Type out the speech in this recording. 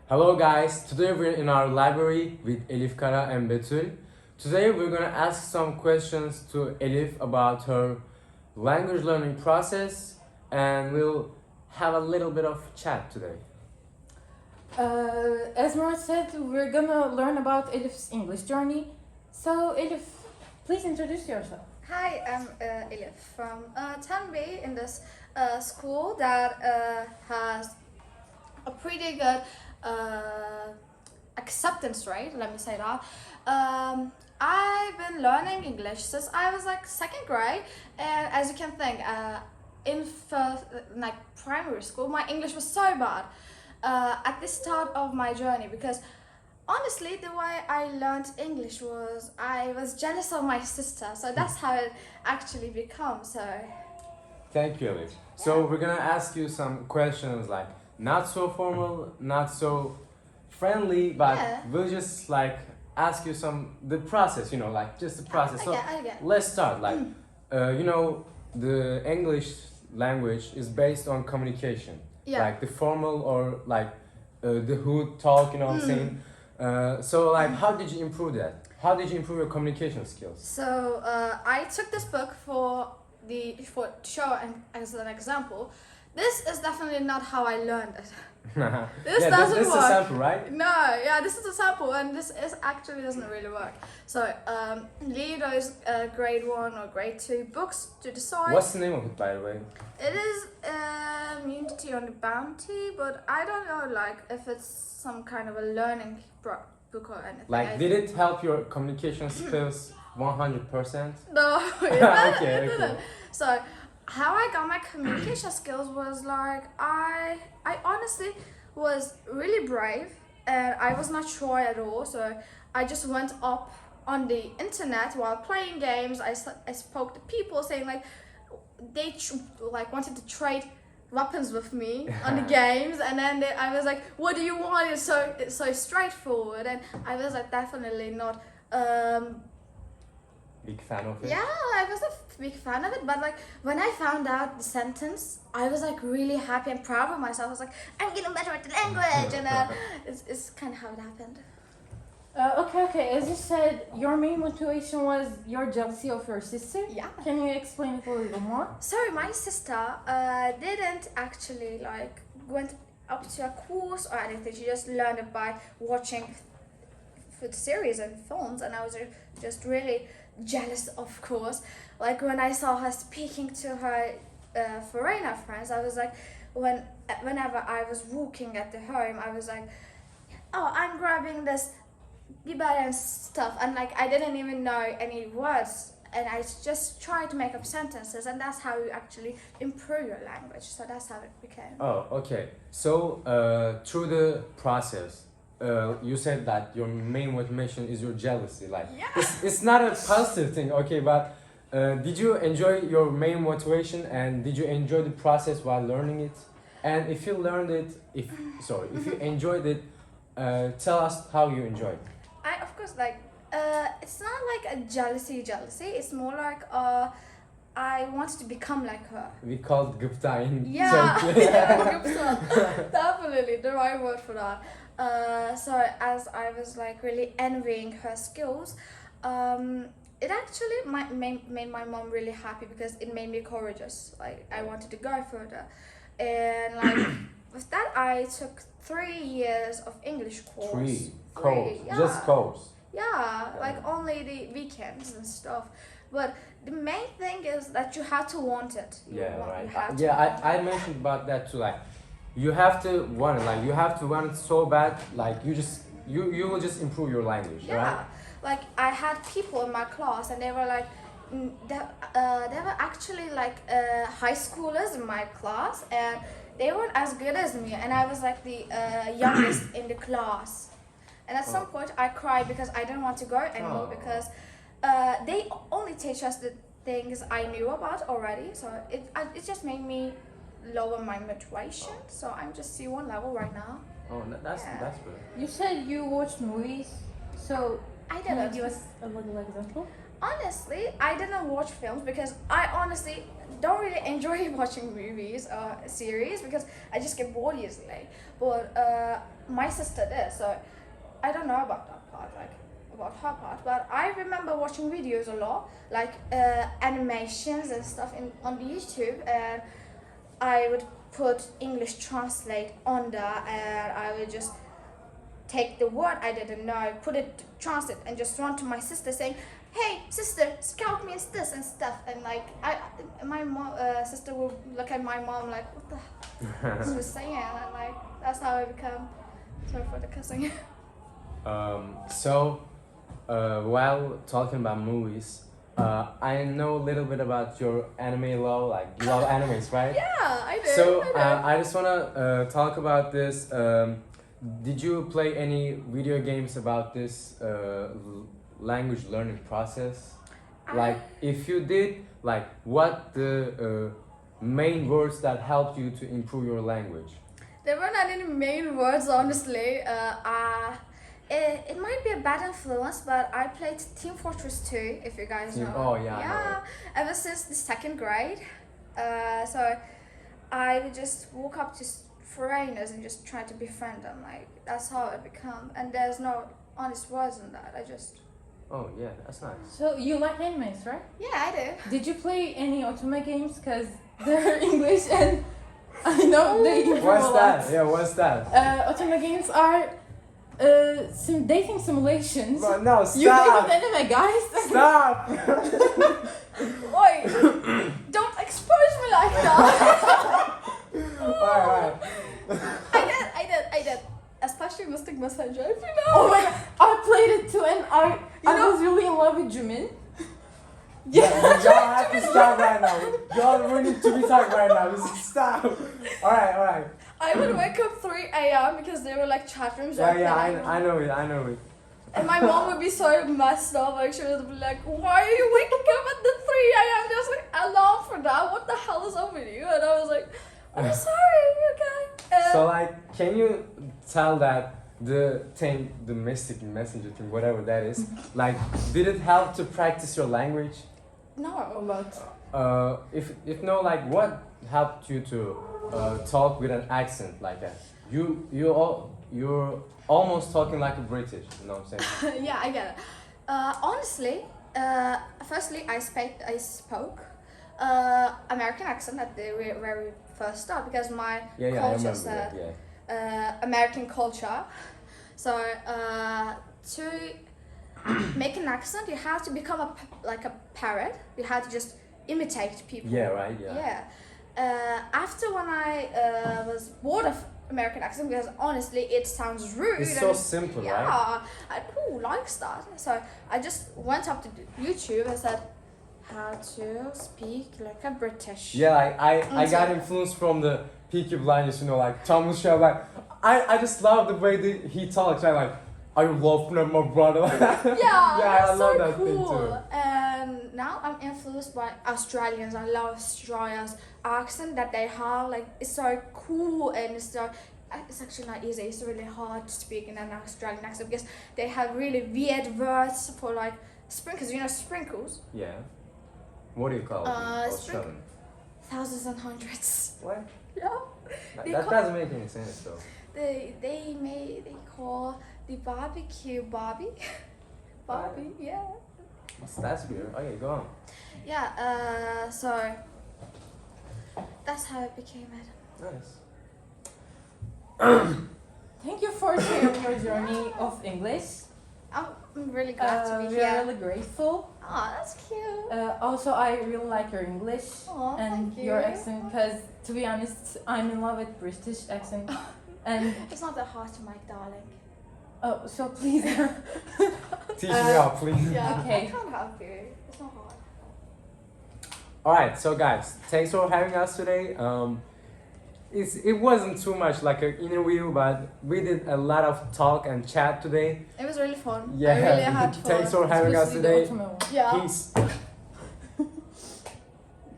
Hello guys, today we're in our library with Elif Kara and Betül. Today we're gonna ask some questions to Elif about her language learning process and we'll have a little bit of chat today. As Mara said, we're gonna learn about Elif's English journey. So, Elif, please introduce yourself. Hi, I'm Elif from 10B in this school that has a pretty good acceptance rate, let me say that. I've been learning English since I was like second grade, and as you can think, in first, like primary school, my English was so bad at the start of my journey because honestly, the way I learned English was I was jealous of my sister, so that's how it actually becomes. So Thank you, Elif. So we're gonna ask you some questions like not so formal, not so friendly, but Yeah. we'll just like ask you the process, like just the process. I get. Let's start. Like, the English language is based on communication. Yeah. Like the formal or like the hood talk, what I'm saying. So like, how did you improve that? How did you improve your communication skills? So I took this book for to show as an example. This is definitely not how I learned it. This doesn't this work. is a sample, right? No, yeah, this is a sample, and this is actually doesn't really work. So read those grade 1 or grade 2 books to decide. What's the name of it, by the way? It is Immunity on the Bounty, but I don't know like if it's some kind of a learning book or anything. Like, did it help your communication skills 100%? No, it Okay, didn't. okay. So how I got my communication skills was like I honestly was really brave and I was not shy at all. So I just went up on the internet while playing games. I spoke to people saying like they wanted to trade weapons with me on the games, and then I was like, what do you want? It's so straightforward, and I was like definitely not Big fan of it? yeah, I was a big fan of it, but like when I found out the sentence, I was like really happy and proud of myself. I was like, I'm getting better at the language, and it's kind of how it happened. Okay. As you said, your main motivation was your jealousy of your sister. Yeah. Can you explain it a little more? So my sister didn't actually like went up to a course or anything. She just learned it by watching the series and films, and I was just really jealous, of course. Like when I saw her speaking to her foreigner friends, I was like, whenever I was walking at the home, I was like, oh, I'm grabbing this biber and stuff, and like I didn't even know any words, and I just tried to make up sentences, and that's how you actually improve your language. So that's how it became. Oh, okay. So, through the process, you said that your main motivation is your jealousy. Like, Yeah. it's not a positive thing, okay, but did you enjoy your main motivation and did you enjoy the process while learning it? And if you learned it, if you enjoyed it, tell us how you enjoyed. I of course like it's not like a jealousy. It's more like I wanted to become like her. We called gıpta in Yeah, Turkey. yeah, definitely the right word for that. So as I was like really envying her skills, it actually made my mom really happy because it made me courageous. Like I wanted to go further, and like with that I took 3 years of English course. Course, yeah. just course. Yeah, like only the weekends and stuff. But the main thing is that you have to want it. You have to want it. I mentioned about that too. Like, you have to want it. Like, you have to want it so bad. Like, you will just improve your language, Yeah, right? like I had people in my class and they were like, they were actually like high schoolers in my class, and they weren't as good as me, and I was like the youngest in the class. And at some point I cried because I didn't want to go anymore because they only teach us the things I knew about already. So it just made me lower my motivation. So I'm just C1 level right now. Oh, that's good. You said you watched movies, so I can you didn't. give us a little example? honestly, I didn't watch films because I honestly don't really enjoy watching movies or series because I just get bored easily. But my sister did, so I don't know about that part, like about her part. But I remember watching videos a lot, like animations and stuff on YouTube, and I would put English translate on there, and I would just take the word I didn't know, put it translate, and just run to my sister saying, "Hey, sister, scout me as this and stuff." And like, my mom, sister will look at my mom like, "What the hell is she saying?" And like, that's how I become. Sorry for the cussing. While talking about movies, I know a little bit about your anime love. Like, you love animes, right? Yeah, I do. So I do. I just wanna talk about this. Did you play any video games about this language learning process? Like, if you did, like, what the main words that helped you to improve your language? There were not any main words, honestly. It might be a bad influence, but I played Team Fortress 2, if you guys know. Oh, yeah, I know Yeah, ever since the second grade. So I would just walk up to foreigners and just try to befriend them. Like, that's how it become. And there's no honest words in that. I just... Oh, yeah, that's nice. So you like animes, right? Yeah, I do. Did you play any otome games? Because they're English and I know they improve What's a that? lot. Yeah, what's that? Otome games are dating simulations. Bro, no, You think stop! of anime, guys? Stop! Oi! Don't expose me like that! Alright. I did. Especially Mystic Messenger, if you know. Oh my god, I played it too and I know- was really in love with Jimin. Y'all have to stop right now. Y'all really need to be talking right now. Just stop. Alright. I would wake up 3 a.m. because there were like chat rooms. open. I know it. And my mom would be so messed up. Like, she would be like, "Why are you waking up at the 3 a.m.? There's like alarm for that. What the hell is up with you?" And I was like, "I'm sorry, okay." So like, can you tell that the Mystic Messenger thing, whatever that is, like, did it help to practice your language? A No. lot. If no, like, what helped you to talk with an accent like that? You're almost talking like a British, you know what I'm saying? Yeah, I get it. Honestly, firstly, I spoke American accent at the very first start because my I culture remember that, yeah. American culture. So to make an accent, you have to become like a parrot. You have to just imitate people. Yeah, right, yeah. Yeah. After when I was bored of American accent, because honestly it sounds rude. It's so simple, right? Yeah, who likes that? So I just went up to YouTube and said how to speak like a British. Yeah, I got influenced from the Peaky Blinders, you know, like Thomas Shelby. Like, I just love the way that he talks. I like, I love my brother. Yeah, I that's love so that cool. thing too. And now I'm influenced by Australians. I love Australians' accent that they have. Like, it's so cool and it's actually not easy. It's really hard to speak in an Australian accent because they have really weird words for like sprinkles. You know sprinkles? Yeah. What do you call it? Australian. Thousands and hundreds. What? Yeah. They That call- doesn't make any sense though. They call the barbecue Barbie. Barbie, yeah. That's weird. Okay, go on. Yeah, so that's how it became it. Nice. Thank you for sharing your journey of English. I'm really glad to be We are here. really grateful. Oh, that's cute. Also, I really like your English Aw, and thank your you. accent because, to be honest, I'm in love with British accent. And It's not that hard to make, darling. oh, so please. Teach me out, please. Yeah, Okay. I can't help you. It's not hard. Alright, so guys, thanks for having us today. It wasn't too much like an interview, but we did a lot of talk and chat today. It was really fun. Yeah, I really had fun. thanks for having us Especially the today. Ottoman one. Yeah. Peace.